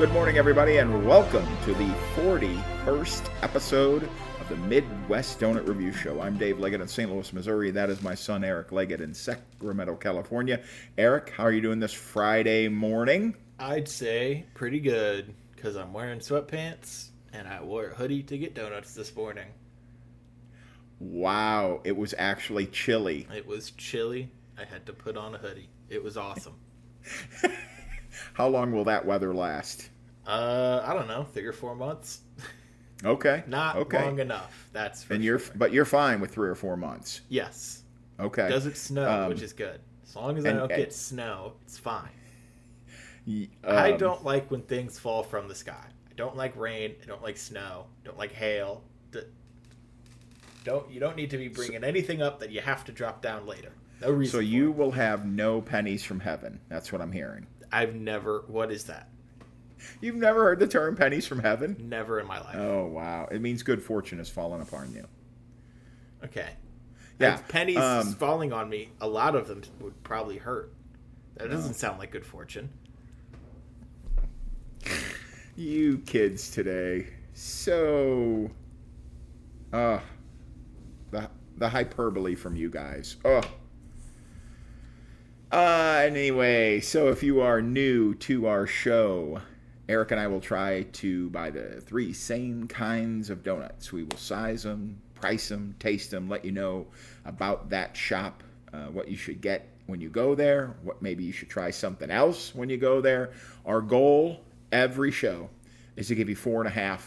Good morning, everybody, and welcome to the 41st episode of the Midwest Donut Review Show. I'm Dave Leggett in St. Louis, Missouri. That is my son, Eric Leggett, in Sacramento, California. Eric, how are you doing this Friday morning? I'd say pretty good, because I'm wearing sweatpants, and I wore a hoodie to get donuts this morning. Wow, it was actually chilly. It was chilly. I had to put on a hoodie. It was awesome. How long will that weather last? I don't know, 3 or 4 months. Okay. Not long enough. That's for sure. But you're fine with 3 or 4 months. Yes. Okay. Doesn't snow, which is good. As long as I don't get snow, it's fine. I don't like when things fall from the sky. I don't like rain. I don't like snow. I don't like hail. You don't need to be bringing anything up that you have to drop down later. No reason. So you will have no pennies from heaven. That's what I'm hearing. I've never. What is that? You've never heard the term pennies from heaven? Never in my life. Oh, wow. It means good fortune has fallen upon you. Okay. Yeah. If pennies falling on me, a lot of them would probably hurt. That doesn't sound like good fortune. You kids today. So, the hyperbole from you guys. Anyway, so if you are new to our show, Eric and I will try to buy the 3 same kinds of donuts. We will size them, price them, taste them, let you know about that shop, what you should get when you go there, what maybe you should try something else when you go there. Our goal every show is to give you 4.5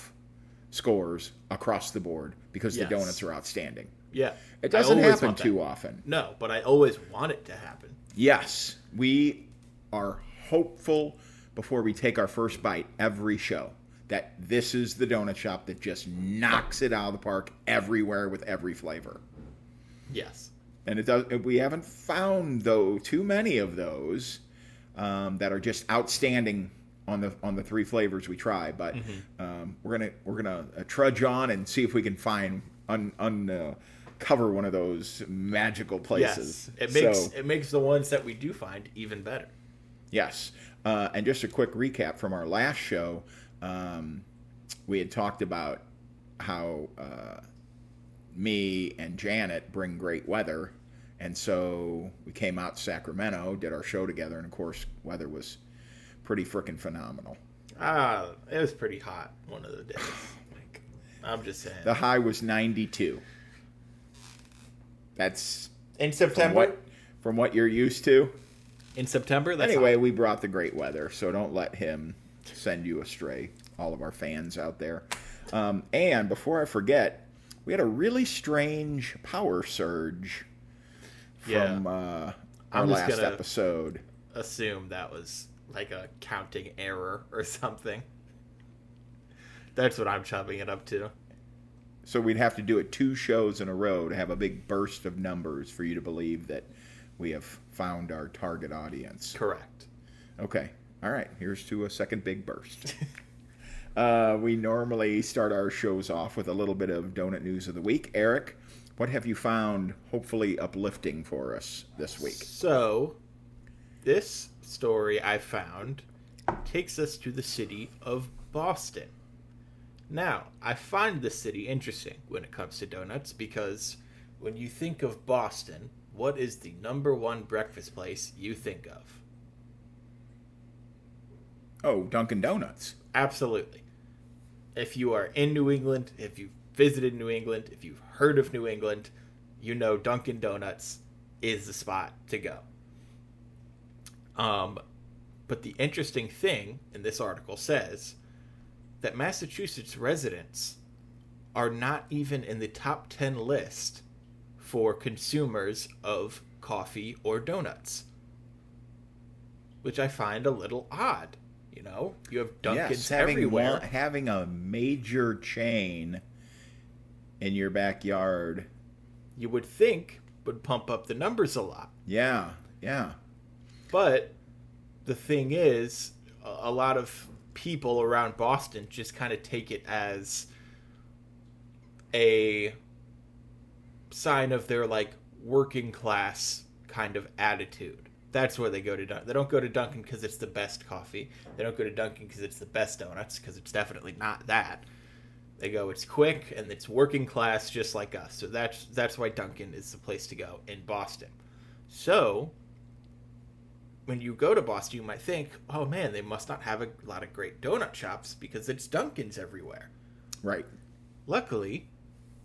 scores across the board because the donuts are outstanding. Yeah. It doesn't happen too often. No, but I always want it to happen. Yes, we are hopeful before we take our first bite every show that this is the donut shop that just knocks it out of the park everywhere with every flavor. Yes. And it does. We haven't found though too many of those that are just outstanding on the 3 flavors we try. But we're gonna trudge on and see if we can find cover one of those magical places. Yes, it makes the ones that we do find even better. Yes. And just a quick recap from our last show, we had talked about how me and Janet bring great weather. And so we came out to Sacramento, did our show together, and of course, weather was pretty freaking phenomenal. It was pretty hot one of the days. I'm just saying. The high was 92. That's in September. From what you're used to. In September, that's anyway, hot. We brought the great weather, so don't let him send you astray, all of our fans out there. And before I forget, we had a really strange power surge from our last episode. Assume that was like a counting error or something. That's what I'm chopping it up to. So we'd have to do it 2 shows in a row to have a big burst of numbers for you to believe that we have found our target audience. Correct. Okay. All right. Here's to a second big burst. We normally start our shows off with a little bit of donut news of the week. Eric, what have you found hopefully uplifting for us this week? So, this story I found takes us to the city of Boston. Now, I find this city interesting when it comes to donuts because when you think of Boston, what is the #1 breakfast place you think of? Oh, Dunkin' Donuts. Absolutely. If you are in New England, if you've visited New England, if you've heard of New England, you know Dunkin' Donuts is the spot to go. But the interesting thing in this article says that Massachusetts residents are not even in the top 10 list for consumers of coffee or donuts, which I find a little odd. You know, you have Dunkin's everywhere. Having a major chain in your backyard, you would think would pump up the numbers a lot. Yeah. But the thing is, a lot of people around Boston just kind of take it as a sign of their like working class kind of attitude. That's where they go to Dunkin'. They don't go to Dunkin' because it's the best coffee. They don't go to Dunkin' because it's the best donuts, because it's definitely not that. They go, it's quick and it's working class just like us. So that's why Dunkin' is the place to go in Boston. So when you go to Boston, you might think, oh man, they must not have a lot of great donut shops because it's Dunkin's everywhere. Right. Luckily,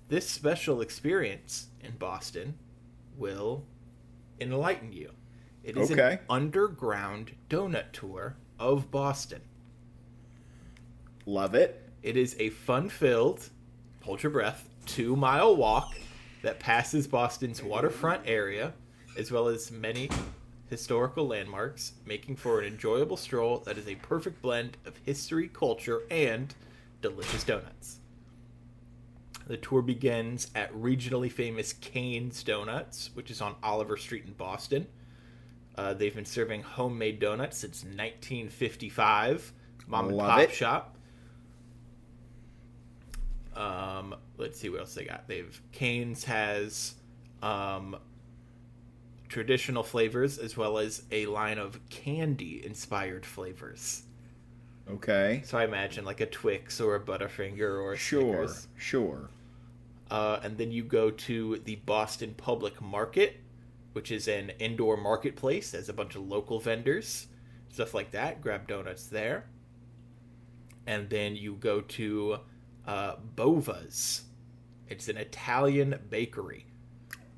this special experience in Boston will enlighten you. It is Okay. an underground donut tour of Boston. Love it. It is a fun-filled, hold your breath, 2-mile walk that passes Boston's waterfront area, as well as many historical landmarks, making for an enjoyable stroll that is a perfect blend of history, culture, and delicious donuts. The tour begins at regionally famous Cane's Donuts, which is on Oliver Street in Boston. They've been serving homemade donuts since 1955. Mom and Love pop it. shop. Let's see what else they got. Cane's has traditional flavors as well as a line of candy-inspired flavors. Okay. So I imagine like a Twix or a Butterfinger or a Sure. Snickers. Sure. And then you go to the Boston Public Market, which is an indoor marketplace. There's a bunch of local vendors, stuff like that. Grab donuts there. And then you go to Bova's. It's an Italian bakery.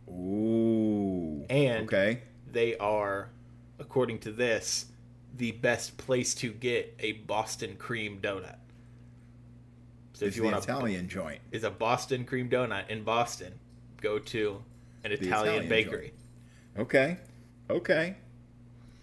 Ooh. And okay. they are, according to this, the best place to get a Boston cream donut. So It's if you the want Italian joint. is a Boston cream donut in Boston, go to an Italian Italian bakery. Okay. Okay.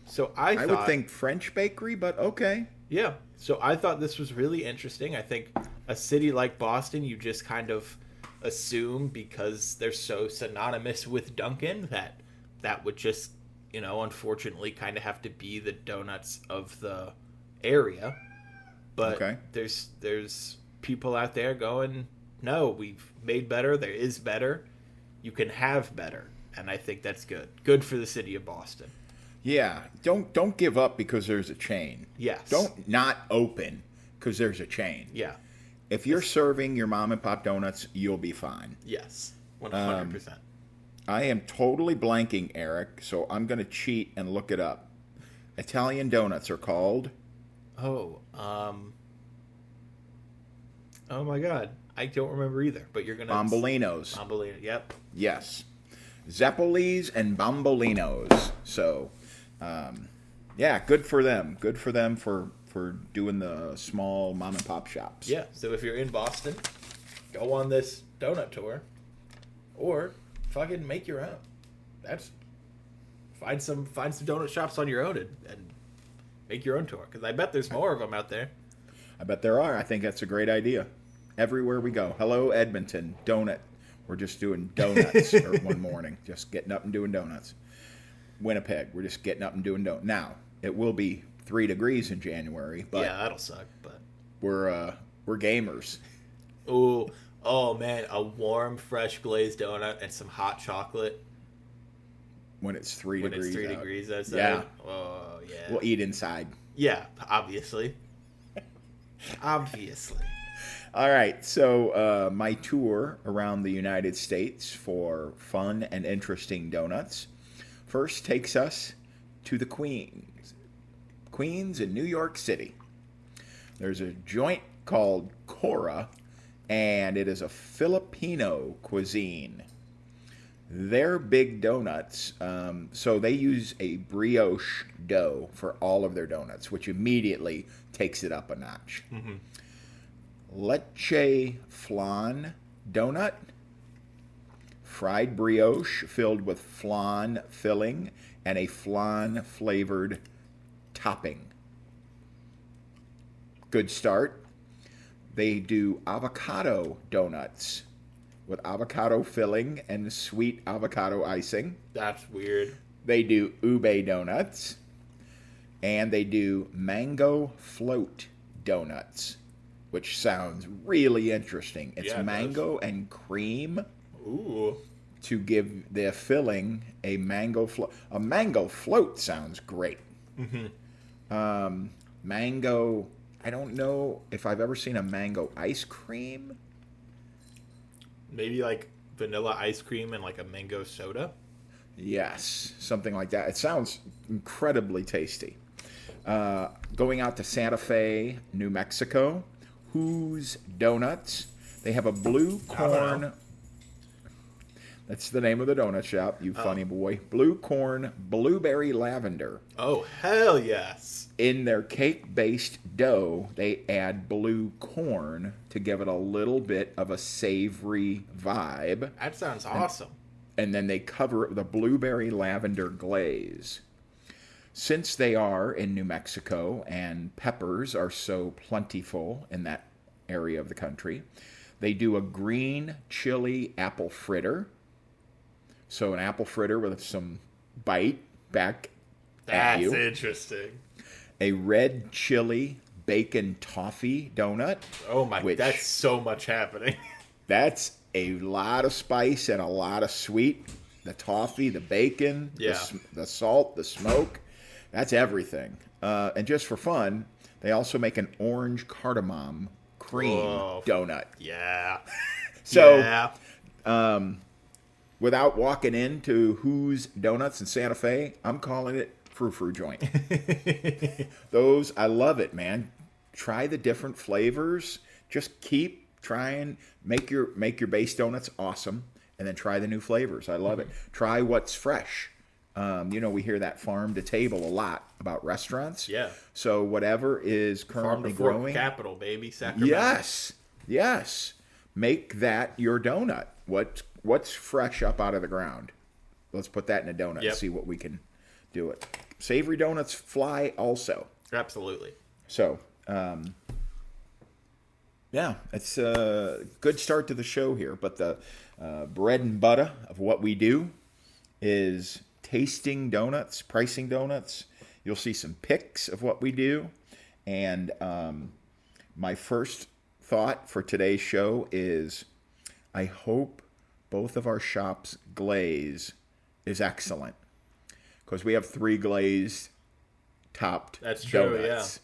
So I I would think French bakery, but okay. yeah. So I thought this was really interesting. I think a city like Boston, you just kind of assume because they're so synonymous with Dunkin' that would just, unfortunately kind of have to be the donuts of the area. But Okay. there's people out there going, no, we've made better. There is better. You can have better. And I think that's good. Good for the city of Boston. Yeah. Don't give up because there's a chain. Yes. Don't not open because there's a chain. Yeah. If you're serving your mom and pop donuts, you'll be fine. Yes. 100%. I am totally blanking, Eric, so I'm going to cheat and look it up. Italian donuts are called. Oh my God. I don't remember either, but you're going to... Bombolinos. Bombolino, yep. Yes. Zeppolis and Bombolinos. So, yeah, good for them. Good for them for doing the small mom and pop shops. Yeah, so if you're in Boston, go on this donut tour, or fucking make your own. Find some donut shops on your own and make your own tour, because I bet there's more of them out there. I bet there are. I think that's a great idea. Everywhere we go. Hello, Edmonton. Donut. We're just doing donuts one morning. Just getting up and doing donuts. Winnipeg. We're just getting up and doing donuts. Now, it will be 3 degrees in January, but Yeah, that'll suck, but... we're gamers. Oh man, a warm, fresh glazed donut and some hot chocolate When it's 3 when degrees it's 3 out. degrees outside. Yeah. Oh, yeah. We'll eat inside. Yeah, obviously. Obviously. All right, so my tour around the United States for fun and interesting donuts first takes us to the Queens in New York City. There's a joint called Cora, and it is a Filipino cuisine. They're big donuts, so they use a brioche dough for all of their donuts, which immediately takes it up a notch. Mm-hmm. Leche flan donut, fried brioche filled with flan filling and a flan flavored topping. Good start. They do avocado donuts with avocado filling and sweet avocado icing. That's weird. They do ube donuts. And they do mango float donuts, which sounds really interesting. It's Yeah, it mango and cream. Ooh. to give the filling a mango float. A mango float sounds great. Mango, I don't know if I've ever seen a mango ice cream. Maybe like vanilla ice cream and like a mango soda. Yes, something like that. It sounds incredibly tasty. Going out to Santa Fe, New Mexico, Who's Donuts. They have a blue corn. That's the name of the donut shop, you funny boy. Blue corn, blueberry lavender. Oh, hell yes. In their cake-based dough, they add blue corn to give it a little bit of a savory vibe. That sounds awesome. And then they cover it with a blueberry lavender glaze. Since they are in New Mexico and peppers are so plentiful in that area of the country, they do a green chili apple fritter. So an apple fritter with some bite back at you. That's interesting. A red chili bacon toffee donut. Oh my, that's so much happening. That's a lot of spice and a lot of sweet. The toffee, the bacon, the salt, the smoke. That's everything. And just for fun, they also make an orange cardamom cream donut. Yeah. So, without walking into Who's Donuts in Santa Fe, I'm calling it Frou-Frou Joint. Those, I love it, man. Try the different flavors. Just keep trying. Make your base donuts awesome, and then try the new flavors. I love it. Try what's fresh. We hear that farm to table a lot about restaurants. Yeah. So whatever is currently Farm to growing. capital, baby. Sacramento. Yes. Make that your donut. What's fresh up out of the ground? Let's put that in a donut and see what we can do it. Savory donuts fly also. Absolutely. So, it's a good start to the show here. But the bread and butter of what we do is tasting donuts, pricing donuts. You'll see some pics of what we do. And my first thought for today's show is I hope both of our shops' glaze is excellent. Because we have 3 glazed topped That's true, donuts.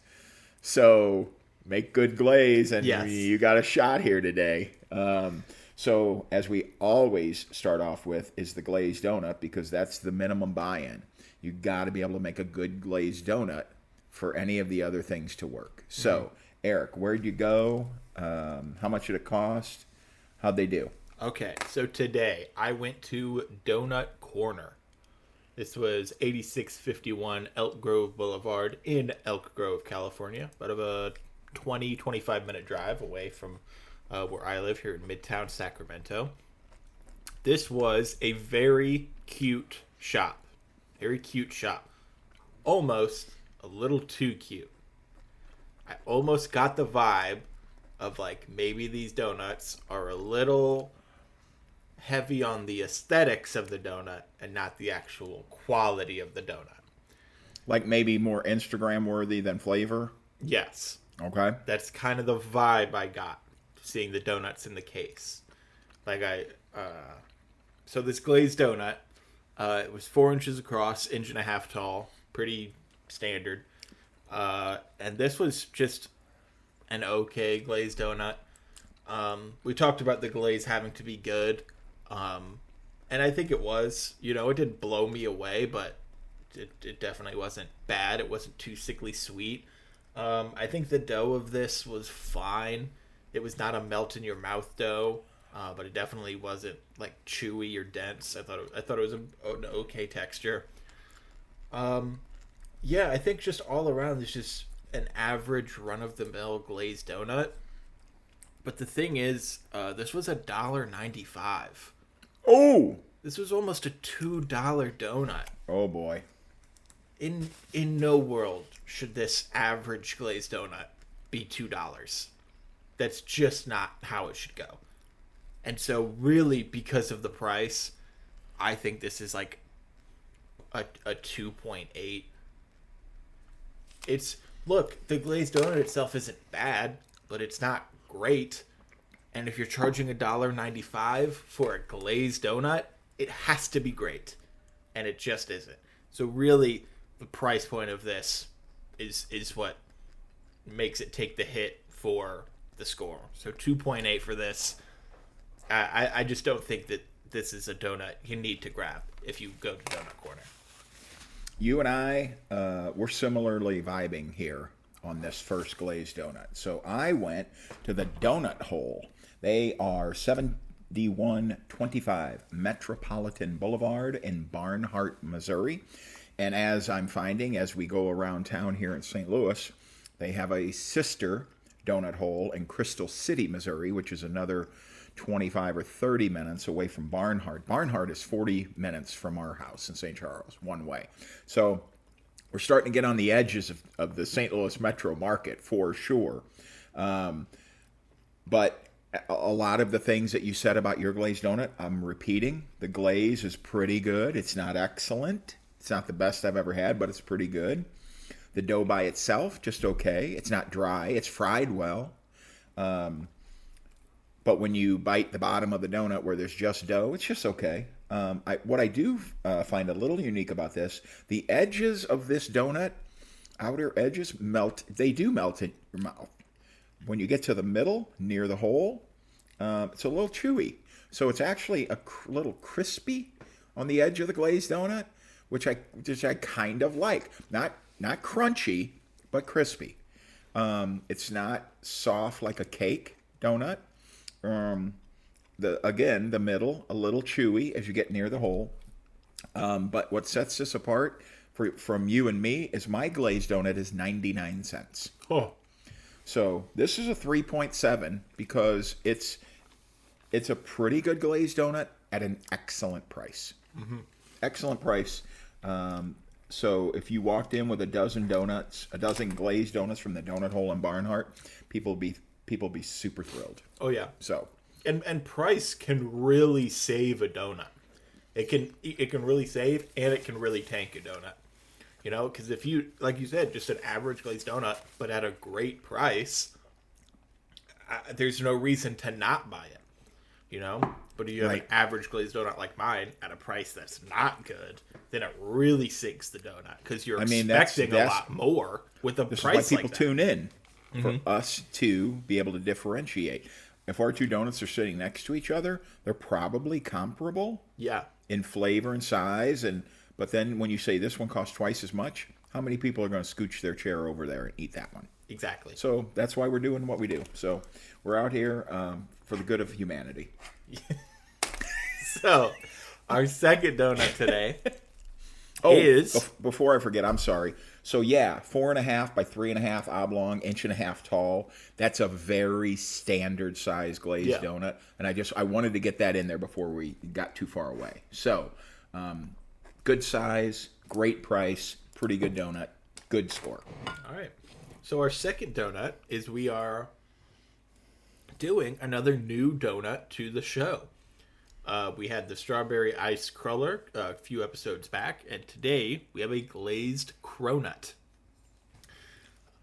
So make good glaze, and you got a shot here today. So as we always start off with is the glazed donut, because that's the minimum buy-in. You got to be able to make a good glazed donut for any of the other things to work. So, Eric, where'd you go? How much did it cost? How'd they do? Okay, so today I went to Donut Corner. This was 8651 Elk Grove Boulevard in Elk Grove, California. About a 20-25 minute drive away from where I live here in Midtown Sacramento. This was a very cute shop. Very cute shop. Almost a little too cute. I almost got the vibe of like maybe these donuts are a little heavy on the aesthetics of the donut and not the actual quality of the donut. Like maybe more Instagram worthy than flavor? Yes. Okay. That's kind of the vibe I got seeing the donuts in the case. So this glazed donut, it was 4 inches across, 1.5 inches tall, pretty standard. And this was just an okay glazed donut. We talked about the glaze having to be good. And I think it was. It didn't blow me away, but it definitely wasn't bad. It wasn't too sickly sweet. I think the dough of this was fine. It was not a melt in your mouth dough, but it definitely wasn't like chewy or dense. I thought it was an okay texture. I think just all around it's just an average run-of-the-mill glazed donut. But the thing is, this was $1.95. Oh! This was almost a $2 donut. Oh boy. In no world should this average glazed donut be $2. That's just not how it should go. And so really, because of the price, I think this is like a 2.8. Look, the glazed donut itself isn't bad, but it's not great. And if you're charging $1.95 for a glazed donut, it has to be great, and it just isn't. So really, the price point of this is what makes it take the hit for the score. So 2.8 for this. I just don't think that this is a donut you need to grab if you go to Donut Corner. You and I, we're similarly vibing here on this first glazed donut. So I went to the Donut Hole. They are 7125 Metropolitan Boulevard in Barnhart, Missouri. And as I'm finding, as we go around town here in St. Louis, they have a sister donut hole in Crystal City, Missouri, which is another 25 or 30 minutes away from Barnhart. Barnhart is 40 minutes from our house in St. Charles, one way. So we're starting to get on the edges of the St. Louis metro market for sure. But a lot of the things that you said about your glazed donut, I'm repeating. The glaze is pretty good. It's not excellent. It's not the best I've ever had, but it's pretty good. The dough by itself, just okay. It's not dry. It's fried well. But when you bite the bottom of the donut where there's just dough, it's just okay. What I do find a little unique about this, the edges of this donut, outer edges, melt. They do melt in your mouth. When you get to the middle, near the hole, it's a little chewy. So it's actually a little crispy on the edge of the glazed donut, which I kind of like. Not crunchy, but crispy. It's not soft like a cake donut. The middle, a little chewy as you get near the hole. But what sets this apart from you and me is my glazed donut is 99 cents. Oh. So this is a 3.7 because it's a pretty good glazed donut at an excellent price. Mm-hmm. Excellent price. So if you walked in with a dozen glazed donuts from the Donut Hole in Barnhart, people be super thrilled. Oh yeah. So and price can really save a donut. It can really save, and it can really tank a donut. You know, because if you, like you said, just an average glazed donut, but at a great price, there's no reason to not buy it. You know, but if you have an average glazed donut like mine at a price that's not good, then it really sinks the donut because you're expecting a lot more with a price like that. This is why people tune in for us to be able to differentiate. If our two donuts are sitting next to each other, they're probably comparable. Yeah. In flavor and size, but then when you say this one costs twice as much, how many people are going to scooch their chair over there and eat that one? Exactly. So that's why we're doing what we do. So we're out here for the good of humanity. So our second donut today is... Before I forget, I'm sorry. So yeah, 4.5 by 3.5 oblong, 1.5 tall. That's a very standard size glazed donut. And I wanted to get that in there before we got too far away. So good size, great price, pretty good donut, good score. All right. So our second donut is we are doing another new donut to the show. We had the strawberry ice cruller a few episodes back, and today we have a glazed cronut.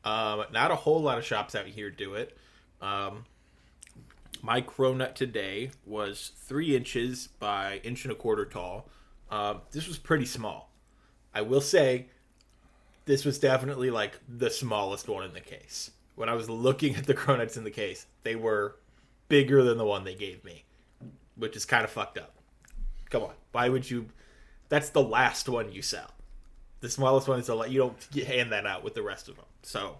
Not a whole lot of shops out here do it. My cronut today was 3 inches by 1.25 inches tall. This was pretty small. I will say this was definitely like the smallest one in the case. When I was looking at the cronuts in the case, they were bigger than the one they gave me, which is kind of fucked up. Come on. Why would you... That's the last one you sell. The smallest one is you don't hand that out with the rest of them. So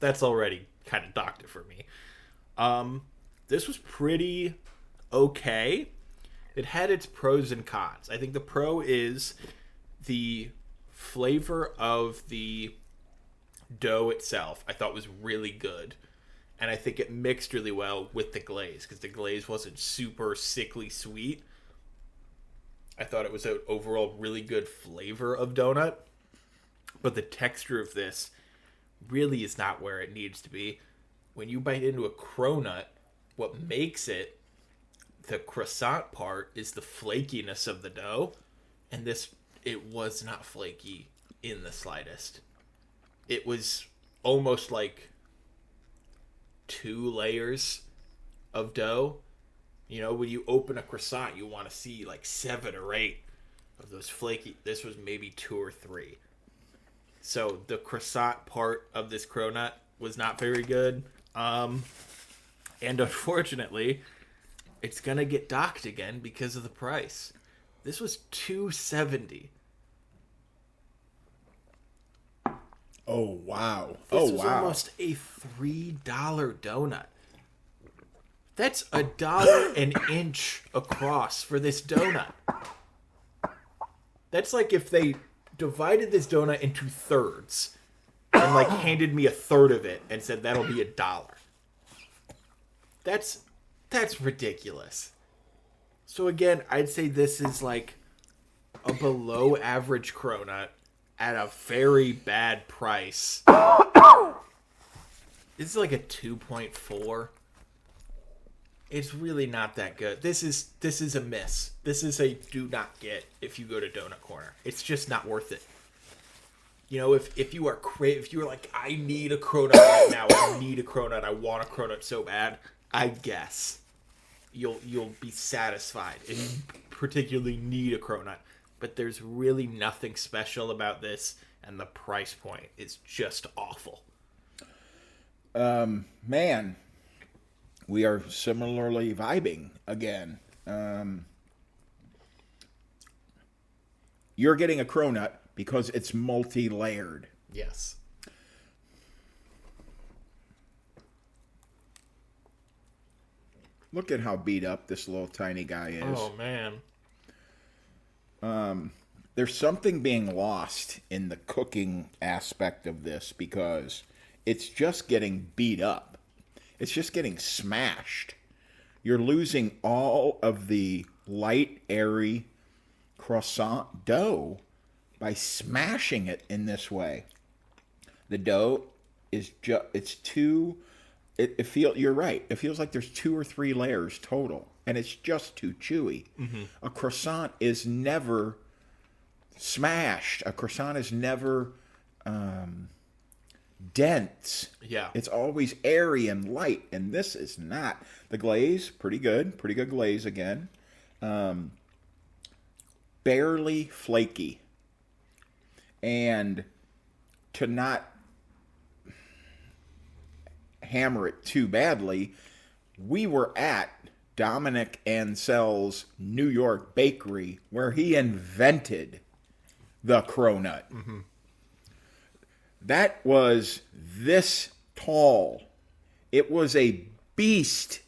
that's already kind of docked it for me. This was pretty okay. It had its pros and cons. I think the pro is the flavor of the dough itself I thought was really good. And I think it mixed really well with the glaze because the glaze wasn't super sickly sweet. I thought it was an overall really good flavor of donut. But the texture of this really is not where it needs to be. When you bite into a cronut, what makes it the croissant part is the flakiness of the dough. And it was not flaky in the slightest. It was almost like 2 layers of dough You know, when you open a croissant, you want to see like 7 or 8 of those flaky. This was maybe 2 or 3. So the croissant part of this cronut was not very good. And unfortunately, it's gonna get docked again because of the price. This was $2.70. Oh wow! This was almost a $3 donut. That's $1 an inch across for this donut. That's like if they divided this donut into thirds and like handed me a third of it and said that'll be $1. That's ridiculous. So again, I'd say this is like a below average cronut at a very bad price. This is like a 2.4. It's really not that good. This is a miss. This is a do not get if you go to Donut Corner. It's just not worth it. You know, if you are if you're like, I need a cronut right now. I need a cronut. I want a cronut so bad. I guess you'll be satisfied if you particularly need a cronut. But there's really nothing special about this, and the price point is just awful. Man, we are similarly vibing again. You're getting a cronut because it's multi-layered. Yes. Look at how beat up this little tiny guy is. Oh, man. There's something being lost in the cooking aspect of this because it's just getting beat up. It's just getting smashed. You're losing all of the light, airy croissant dough by smashing it in this way. The dough is just, it's too, it feel, you're right. It feels like there's 2 or 3 layers total, and it's just too chewy. Mm-hmm. A croissant is never smashed. A croissant is never dense. Yeah. It's always airy and light, and this is not. The glaze, pretty good glaze again. Barely flaky. And to not hammer it too badly, we were at Dominic Ansell's New York bakery where he invented the cronut. Mm-hmm. That was this tall. It was a beast.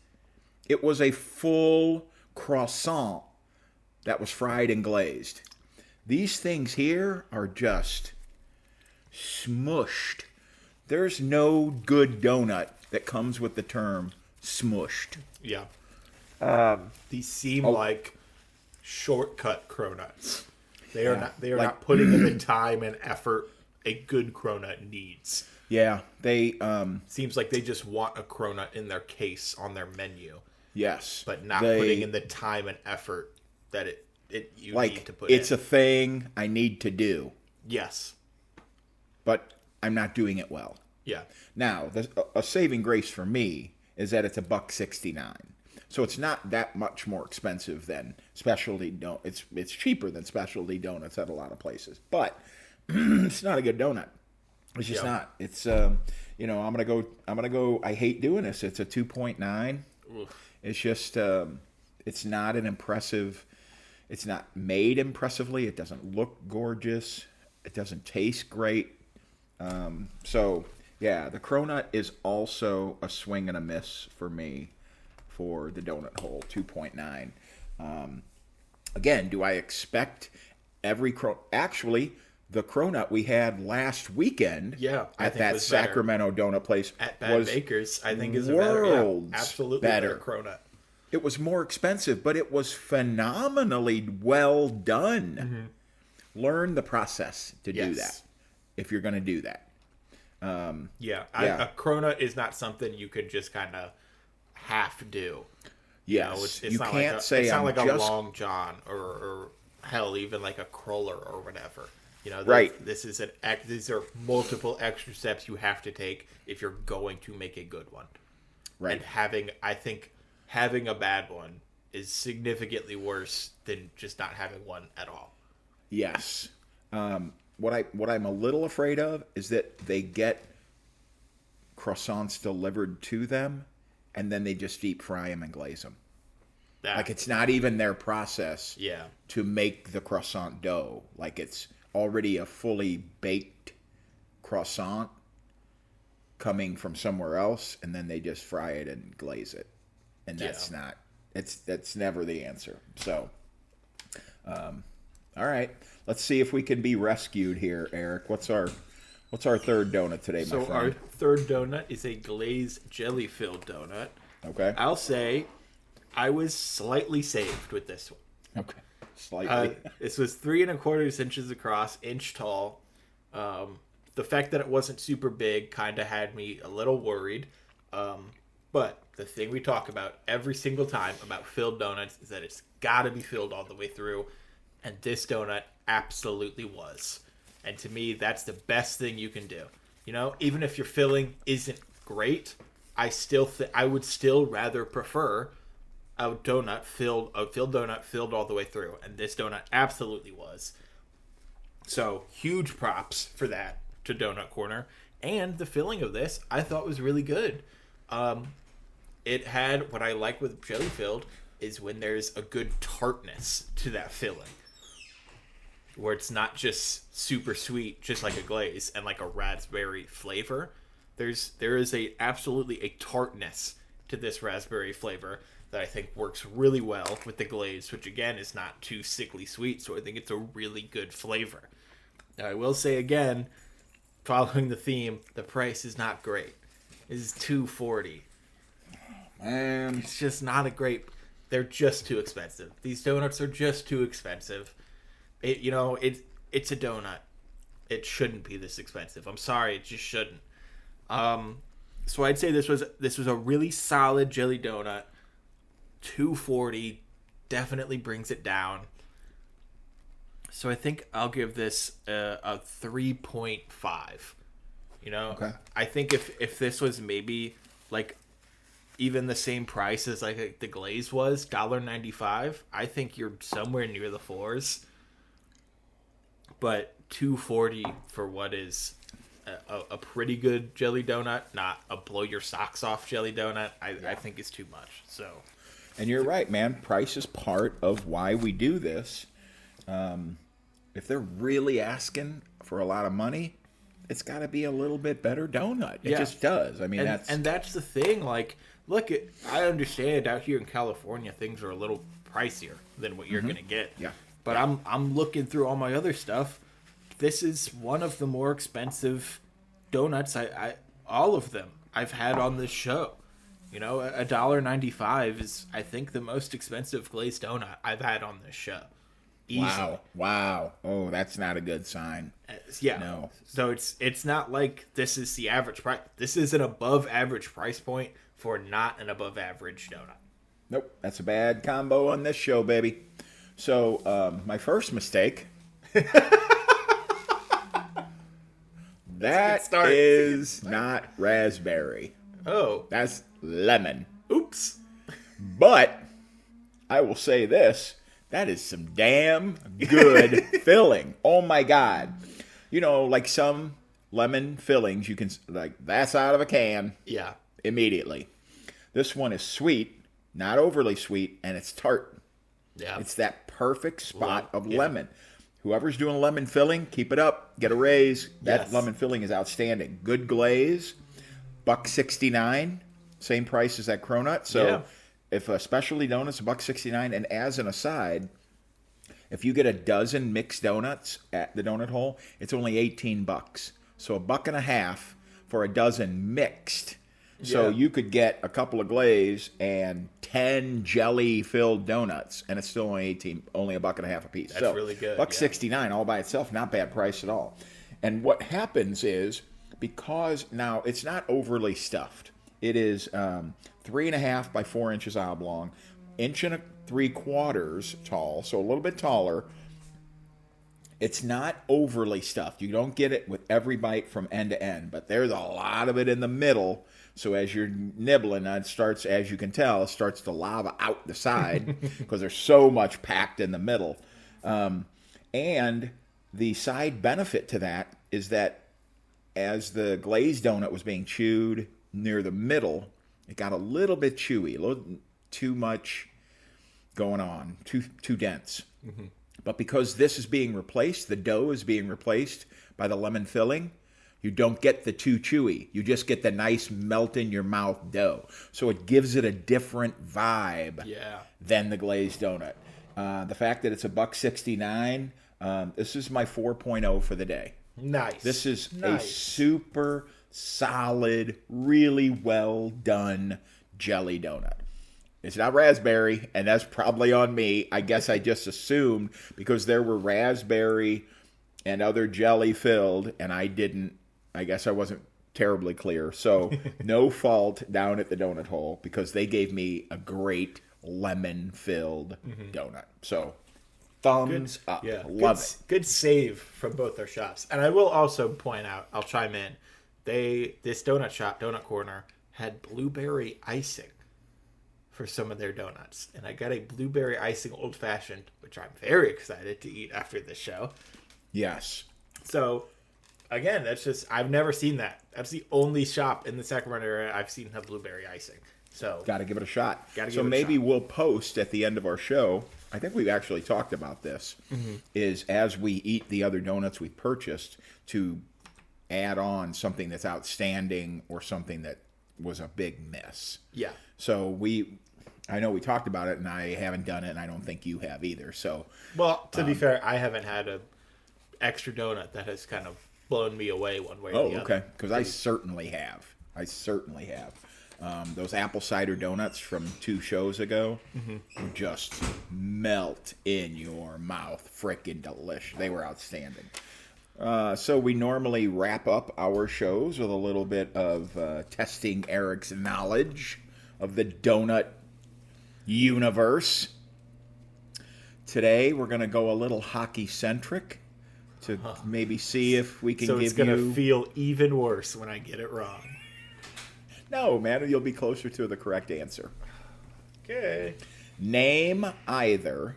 It was a full croissant that was fried and glazed. These things here are just smushed. There's no good donut that comes with the term smushed. Yeah. These seem like shortcut cronuts. They are not. They are not putting in the time and effort a good cronut needs. Yeah, they seems like they just want a cronut in their case on their menu. Yes, but not putting in the time and effort that you need to put. It's a thing I need to do. Yes, but I'm not doing it well. Yeah. Now, a saving grace for me is that it's $1.69. So it's not that much more expensive than specialty donuts. It's cheaper than specialty donuts at a lot of places, but it's not a good donut. It's just not. It's I'm gonna go. I hate doing this. It's a 2.9. It's just it's not an impressive. It's not made impressively. It doesn't look gorgeous. It doesn't taste great. So yeah, the cronut is also a swing and a miss for me. For the donut hole, 2.9. Again, do I expect every actually the cronut we had last weekend at that Sacramento donut place at Bad Baker's, I think is a better, absolutely better cronut. It was more expensive, but it was phenomenally well done. Mm-hmm. Learn the process to do that if you're going to do that. A cronut is not something you could just kind of half do. Yes, it's not can't say it's not like a Long John or hell, even like a cruller or whatever. Right. These are multiple extra steps you have to take if you're going to make a good one. Right. And having a bad one is significantly worse than just not having one at all. Yes. What I'm a little afraid of is that they get croissants delivered to them, and then they just deep fry them and glaze them. Like it's not even their process Yeah. to make the croissant dough. Like it's already a fully baked croissant coming from somewhere else, and then they just fry it and glaze it. And that's not that's never the answer. So all right, let's see if we can be rescued here, Eric. What's our third donut today, my So friend? our third donut is a glazed jelly filled donut. Okay. I'll say I was slightly saved with this one. Okay. Slightly. This was 3¼ inches across, inch tall. The fact that it wasn't super big kind of had me a little worried. But the thing we talk about every single time about filled donuts is that it's got to be filled all the way through. And this donut absolutely was. And to me, that's the best thing you can do. You know, even if your filling isn't great, I would still rather prefer a filled donut filled all the way through. And this donut absolutely was. So huge props for that to Donut Corner. And the filling of this I thought was really good. It had, what I like with jelly filled is when there's a good tartness to that filling. Where it's not just super sweet, just like a glaze, and like a raspberry flavor. There is absolutely a tartness to this raspberry flavor that I think works really well with the glaze, which again is not too sickly sweet, so I think it's a really good flavor. Now I will say again, following the theme, the price is not great. It is $2.40. It's just not a great. They're just too expensive. These donuts are just too expensive. It's a donut. It shouldn't be this expensive. I'm sorry, it just shouldn't. So I'd say this was a really solid jelly donut. $2.40 definitely brings it down. So I think I'll give this a 3.5. You know, Okay. I think if this was maybe like even the same price as like the glaze was, $1.95, I think you're somewhere near the fours. But $2.40 for what is a pretty good jelly donut, not a blow your socks off jelly donut, I think is too much. So, And you're right, man. Price is part of why we do this. If they're really asking for a lot of money, it's got to be a little bit better donut. It just does. I mean, that's the thing. Like, look, I understand out here in California, things are a little pricier than what you're gonna get. Yeah. But I'm looking through all my other stuff. This is one of the more expensive donuts all of them I've had on this show. You know, $1.95 is, I think, the most expensive glazed donut I've had on this show. Easily. Wow. Oh, that's not a good sign. Yeah. No. So it's not like this is the average price. This is an above average price point for not an above average donut. Nope, that's a bad combo on this show, baby. So, my first mistake. That is not raspberry. Oh. That's lemon. Oops. But I will say this. That is some damn good filling. Oh, my God. You know, like some lemon fillings, you can, like, that's out of a can. Yeah. Immediately. This one is sweet, not overly sweet, and it's tart. Yeah. It's that perfect spot of lemon. Whoever's doing lemon filling, keep it up. Get a raise. That lemon filling is outstanding. Good glaze. $1.69. Same price as that cronut. So if a specialty donut's $1.69, and as an aside, if you get a dozen mixed donuts at the donut hole, it's only $18. So $1.50 for a dozen mixed. So you could get a couple of glaze and 10 jelly-filled donuts, and it's still only $1.50 a piece. That's really good. $1.69 all by itself, not bad price at all. And what happens is, because now it's not overly stuffed, it is 3.5 by 4 inches oblong, 1.75 inches tall, so a little bit taller. It's not overly stuffed. You don't get it with every bite from end to end, but there's a lot of it in the middle. So as you're nibbling, it starts, as you can tell, it starts to lava out the side because there's so much packed in the middle. And the side benefit to that is that as the glazed donut was being chewed near the middle, it got a little bit chewy, a little too much going on, too dense. Mm-hmm. But because this is being replaced, the dough is being replaced by the lemon filling, you don't get the too chewy. You just get the nice melt in your mouth dough. So it gives it a different vibe than the glazed donut. The fact that it's $1.69, this is my 4.0 for the day. Nice. This is a super solid, really well done jelly donut. It's not raspberry, and that's probably on me. I guess I just assumed because there were raspberry and other jelly filled, and I guess I wasn't terribly clear. So no fault down at the donut hole because they gave me a great lemon filled donut. So thumbs up. Yeah. Love it. Good save from both their shops. And I will also point out, I'll chime in, this donut shop, Donut Corner, had blueberry icing for some of their donuts. And I got a blueberry icing old fashioned, which I'm very excited to eat after this show. Yes. So again, I've never seen that. That's the only shop in the Sacramento area I've seen have blueberry icing. So got to give it a shot. So maybe we'll post at the end of our show. I think we've actually talked about this. Is as we eat the other donuts we purchased to add on something that's outstanding or something that was a big miss. Yeah. So I know we talked about it, and I haven't done it, and I don't think you have either. So, well, to be fair, I haven't had a extra donut that has kind of blown me away one way or the other. Okay. Because I certainly have. Those apple cider donuts from 2 shows ago would just melt in your mouth. Frickin' delicious. They were outstanding. So we normally wrap up our shows with a little bit of testing Eric's knowledge of the donut universe. Today we're going to go a little hockey-centric to maybe see if we can give you... So it's going to feel even worse when I get it wrong. No, man, you'll be closer to the correct answer. Okay. Name either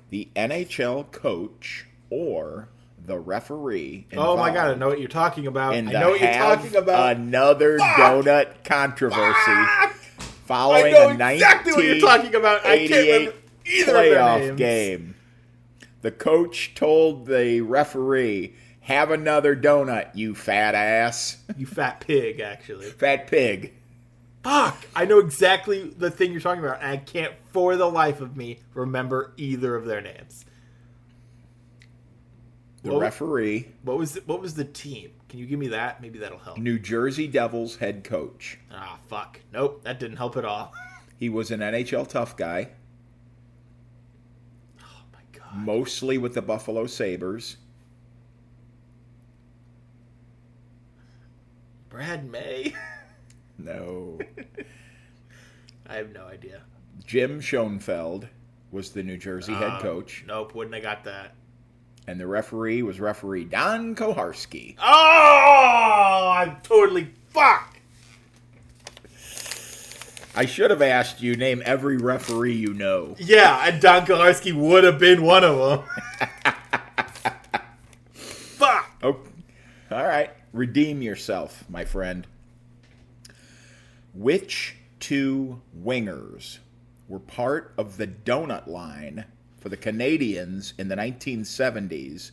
the NHL coach or the referee. Oh my God, I know what you're talking about. I know what you're talking about. Another donut controversy following a 1988 playoff game. The coach told the referee, "Have another donut, you fat ass." You fat pig, actually. Fat pig. Fuck! I know exactly the thing you're talking about, and I can't for the life of me remember either of their names. The referee. What was the team? Can you give me that? Maybe that'll help. New Jersey Devils head coach. Ah, fuck. Nope, that didn't help at all. He was an NHL tough guy. Oh my God. Mostly with the Buffalo Sabres. Brad May? No. I have no idea. Jim Schoenfeld was the New Jersey head coach. Nope, wouldn't have got that. And the referee was referee Don Koharski. Oh, I'm totally fucked. I should have asked you, name every referee you know. Yeah, and Don Koharski would have been one of them. Fuck. Oh, all right. Redeem yourself, my friend. Which 2 wingers were part of the donut line for the Canadiens in the 1970s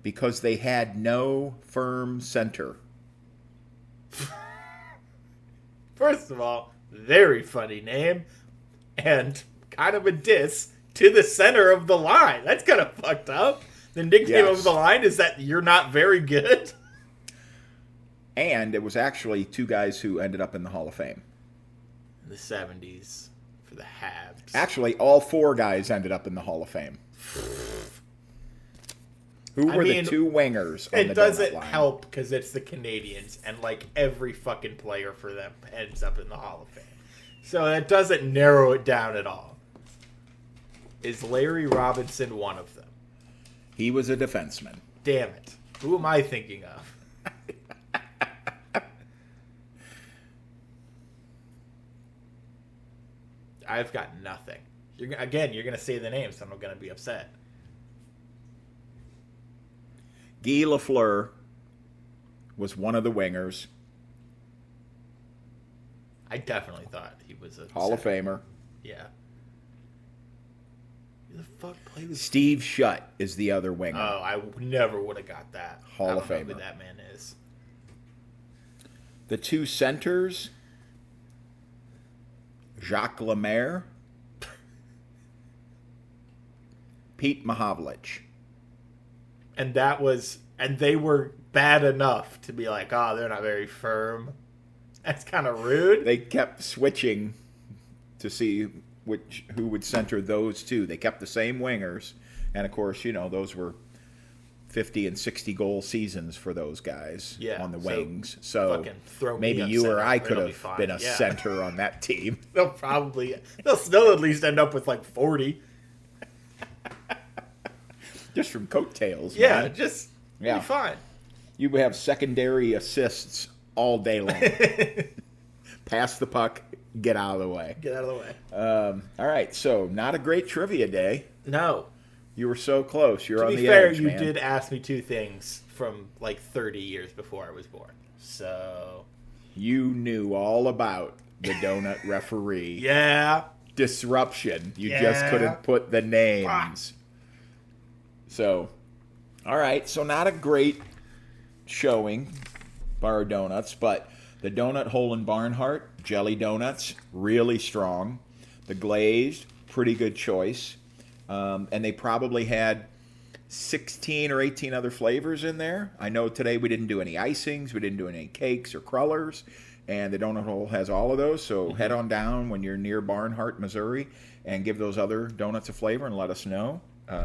because they had no firm center? First of all, very funny name, and kind of a diss to the center of the line. That's kind of fucked up. The nickname of the line is that you're not very good. And it was actually 2 guys who ended up in the Hall of Fame. In the 70s for the Habs. Actually, all 4 guys ended up in the Hall of Fame. Who were the 2 wingers on the donut line? It doesn't help because it's the Canadians, and like every fucking player for them ends up in the Hall of Fame. So that doesn't narrow it down at all. Is Larry Robinson one of them? He was a defenseman. Damn it. Who am I thinking of? I've got nothing. You're going to say the names, so I'm going to be upset. Guy Lafleur was one of the wingers. I definitely thought he was a Hall of Famer. Yeah. Who the fuck played with Steve Shutt is the other winger. Oh, I never would have got that. Hall of I don't know Famer. who that man is. The two centers, Jacques Lemaire, Pete Mahavlich. And they were bad enough to be like, oh, they're not very firm. That's kind of rude. They kept switching to see who would center those two. They kept the same wingers, and of course, those were 50 and 60 goal seasons for those guys on the wings. So fucking throw me maybe up you or center. I It'll could be have fine. been a center on that team. They'll still at least end up with like 40. Just from coattails. Yeah, man. Be fine. You would have secondary assists all day long. Pass the puck, get out of the way. Get out of the way. All right, so not a great trivia day. No. You were so close. You're on the edge, edge, man. you did ask me two things from like 30 years before I was born. So you knew all about the donut referee. Yeah. Disruption. You just couldn't put the names. So, all right. So not a great showing by our donuts, but the Donut Hole in Barnhart, jelly donuts, really strong. The glazed, pretty good choice. And they probably had 16 or 18 other flavors in there. I know today we didn't do any icings, we didn't do any cakes or crullers, and the Donut Hole has all of those. So head on down when you're near Barnhart, Missouri, and give those other donuts a flavor and let us know.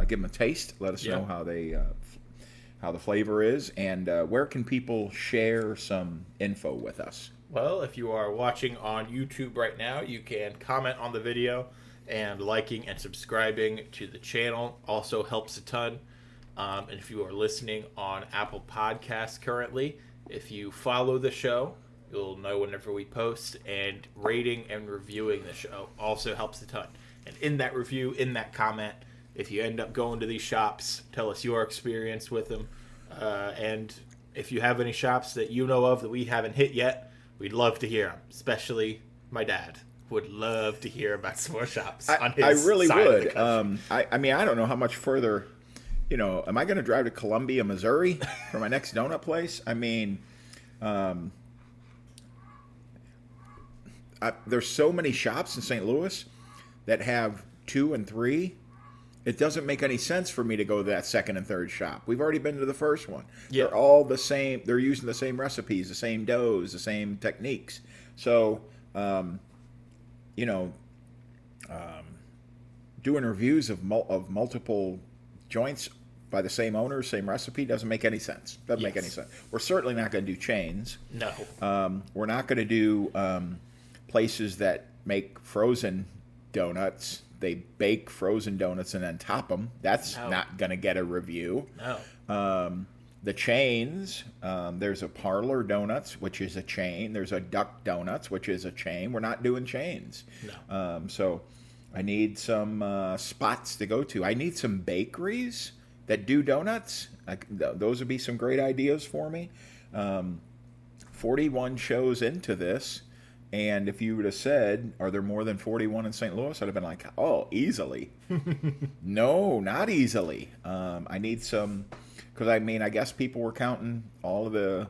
Give them a taste. Let us know how the flavor is, and where can people share some info with us? Well, if you are watching on YouTube right now, you can comment on the video, and liking and subscribing to the channel also helps a ton. And if you are listening on Apple Podcasts currently, if you follow the show, you'll know whenever we post, and rating and reviewing the show also helps a ton. And in that review, in that comment, if you end up going to these shops, tell us your experience with them. And if you have any shops that you know of that we haven't hit yet, we'd love to hear them. Especially my dad would love to hear about some more shops on his I really side would. of the country. I mean, I don't know how much further, am I going to drive to Columbia, Missouri for my next donut place? I mean, there's so many shops in St. Louis that have 2 and 3. It doesn't make any sense for me to go to that second and third shop. We've already been to the first one. Yeah. They're all the same. They're using the same recipes, the same doughs, the same techniques. So, doing reviews of multiple joints by the same owner, same recipe, doesn't make any sense. Doesn't make any sense. We're certainly not going to do chains. No. We're not going to do places that make frozen donuts. They bake frozen donuts and then top them. That's not going to get a review. No. The chains, there's a Parlor Donuts, which is a chain. There's a Duck Donuts, which is a chain. We're not doing chains. No. So I need some spots to go to. I need some bakeries that do donuts. Those would be some great ideas for me. 41 shows into this. And if you would have said, are there more than 41 in St. Louis? I'd have been like, oh, easily. No, not easily. I need some, because I guess people were counting all of the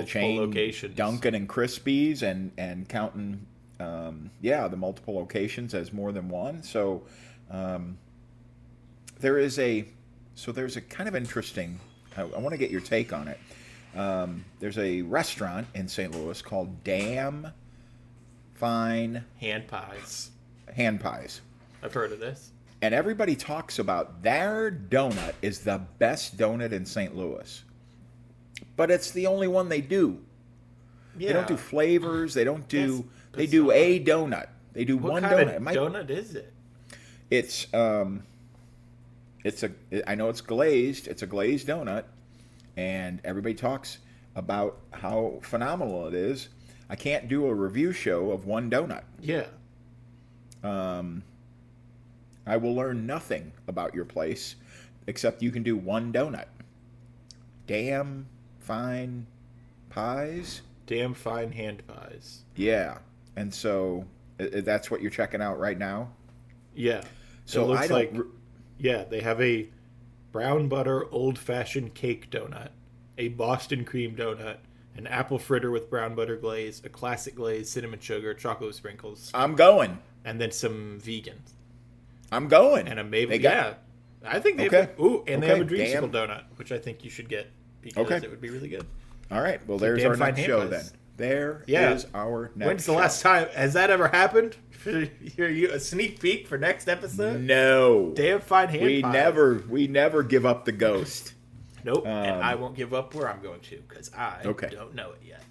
chain locations. Dunkin' and Krispies and counting, the multiple locations as more than one. So there's a kind of interesting, I want to get your take on it. There's a restaurant in St. Louis called Damn Fine Hand pies. I've heard of this. And everybody talks about their donut is the best donut in St. Louis. But it's the only one they do. Yeah. They don't do flavors. They don't do... That's they do a donut. They do what one kind donut. Of donut is it? It's... I know it's glazed. It's a glazed donut, and everybody talks about how phenomenal it is. I can't do a review show of one donut. Yeah. I will learn nothing about your place except you can do one donut. Damn fine pies. Damn fine hand pies. Yeah, and so that's what you're checking out right now. Yeah. So it looks I don't. like, yeah, they have a brown butter old fashioned cake donut, a Boston cream donut, an apple fritter with brown butter glaze, a classic glaze, cinnamon sugar, chocolate sprinkles, I'm going. and then some vegan. I'm going. And a maple. They got- Yeah. I think they Okay. have. Ooh, and they have a Okay, dreamsicle damn. donut, which I think you should get because Okay. it would be really good. All right. Well, there's damn our fine next hand show pies. then. There is Yeah. our next. When's the show. last time? Has that ever happened? You a sneak peek for next episode? No. Damn fine hand We pies. never give up the ghost. Nope. And I won't give up where I'm going to because I Okay. don't know it yet.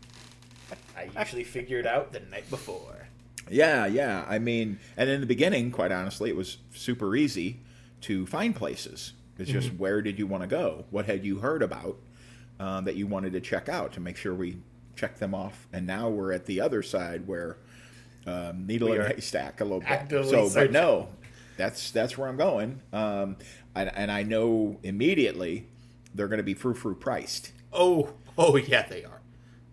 I usually figure it out the night before. Yeah. I mean, and in the beginning, quite honestly, it was super easy to find places. It's just where did you want to go? What had you heard about that you wanted to check out to make sure we checked them off? And now we're at the other side where needle We in a are haystack a little bit. actively So, but searching. no, that's where I'm going. And I know immediately they're going to be frou priced. Oh yeah, they are.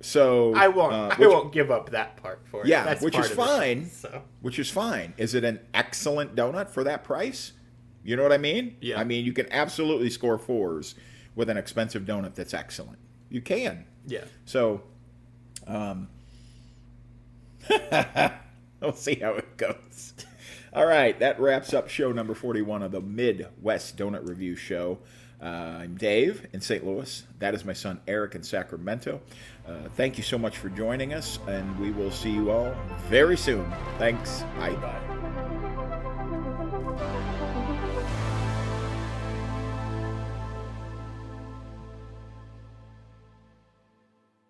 So I won't. I which- won't give up that part for it. Yeah, That's which part is of the show, fine. so. Which is fine. Is it an excellent donut for that price? You know what I mean? Yeah. I mean, you can absolutely score 4s with an expensive donut that's excellent. You can. Yeah. So, we'll see how it goes. All right, that wraps up show number 41 of the Midwest Donut Review Show. I'm Dave in St. Louis. That is my son Eric in Sacramento. Thank you so much for joining us, and we will see you all very soon. Thanks. Bye. Bye.